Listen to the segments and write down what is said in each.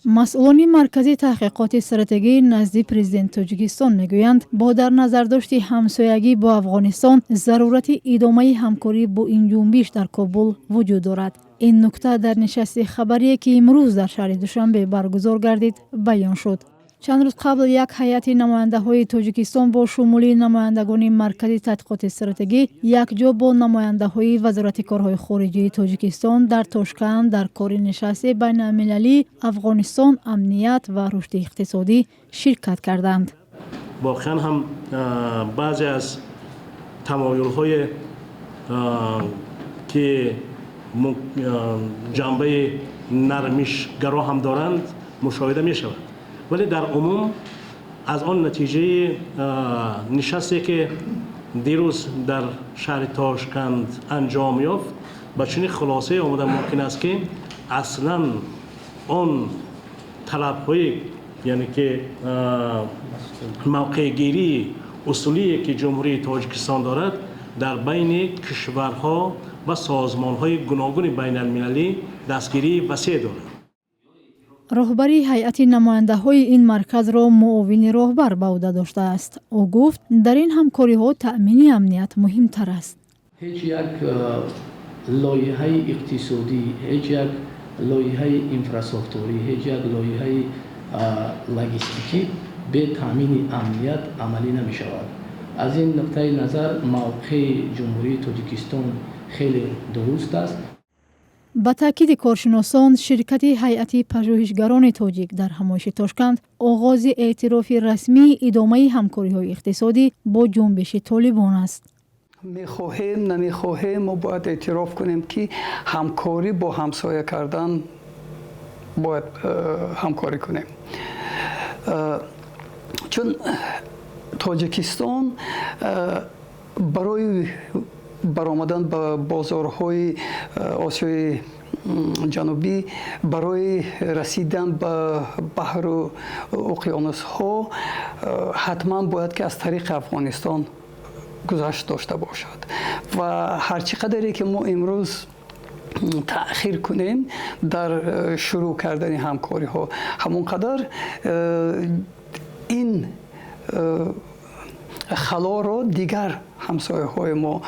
مسئولان مرکزی تحقیقات استراتژی نزد پرزیدنت تاجیکستان میگویند با در نظر داشت همسایگی با افغانستان ضرورت ادامه همکاری با این جنبش در کابل وجود دارد. این نکته در نشست خبری که امروز در شهر دوشنبه برگزار گردید بیان شد. چند روز قبل یک هیئت نماینده های تاجیکستان با شمول نمایندگان مرکزی تحقیقات استراتژی یک جا با نماینده های وزارت کارهای خارجه تاجیکستان در تاشکند در کار نشست بین المللی افغانستان امنیت و رشد اقتصادی شرکت کردند. واقعا هم بعضی از تمایل های که جنبه نرمشگرا هم دارند مشاهده می شود، ولی در عموم از آن نتیجه نشستی که دیروز در شهر تاشکند انجام یافت به چنین خلاصه آمده ممکن است که اصلا آن طلب‌های یعنی که موقع گیری اصولی که جمهوری تاجیکستان دارد در بین کشورها و سازمان‌های گوناگون بین المللی دستگیری وسیع دارد. رهبری هیئت نماینده های این مرکز را معاون رهبر به عهده داشته است. او گفت در این همکاری ها تأمین امنیت مهمتر است. هیچ یک لایحه اقتصادی، هیچ یک لایحه انفراستراکچوری، هیچ یک لایحه لوجستیکی به تأمین امنیت عملی نمی شود. از این نقطه نظر موقع جمهوری تاجیکستان خیلی درست است. با تاکید کارشناسان، شرکت هیئت پژوهشگران تاجیک در همایش تاشکند آغاز اعتراف رسمی ادامه همکاری‌های اقتصادی با جنبش طالبان است. میخواهیم نمیخواهیم ما باید اعتراف کنیم که همکاری با همسایه کردن باید همکاری کنیم، چون تاجیکستان برای برآمدن به بازارهای آسیای جنوبی، برای رسیدن به بحر و اقیانوس ها حتما باید که از طریق افغانستان گذشت داشته باشد و هرچی قدری که ما امروز تأخیر کنیم در شروع کردن همکاری ها، همونقدر این خلا را دیگر همسایه های ما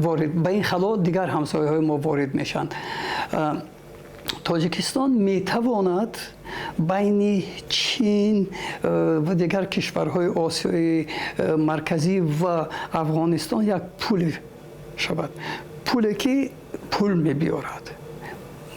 وارد به این خلا دیگر همسایه های ما وارد میشن. تاجیکستان میتواند بین چین و دیگر کشورهای آسیای مرکزی و افغانستان یک پول شود، پولی که پول میبیارد،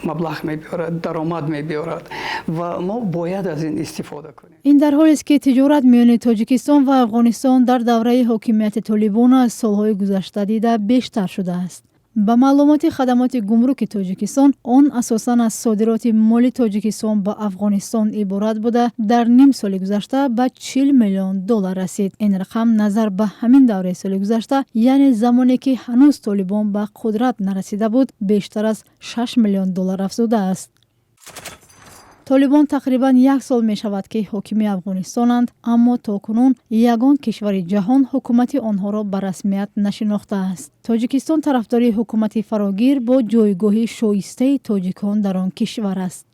مبلغ میبیارد، درآمد میبیارد و ما باید از این استفاده کنیم. این در حالی است که تجارت میان تاجیکستان و افغانستان در دوره حاکمیت طالبان از سالهای گذشته دیده بیشتر شده است. به معلومات خدمات گمرک تاجیکستان، آن اساساً از صادرات مال تاجیکستان به افغانستان عبارت بوده، در نیم سال گذشته به 40 میلیون دلار رسید. این رقم نظر به همین دوره سال گذشته، یعنی زمانی که هنوز طالبان به قدرت نرسیده بود، بیشتر از 6 میلیون دلار افزوده است. طالبان تقریباً 1 سال می شود که حاکم افغانستانند، اما تاکنون یگان کشور جهان حکومت آنها را به رسمیت نشناخته است. تاجیکستان طرفدار حکومت فراگیر با جایگاه شایسته تاجیکان در آن کشور است.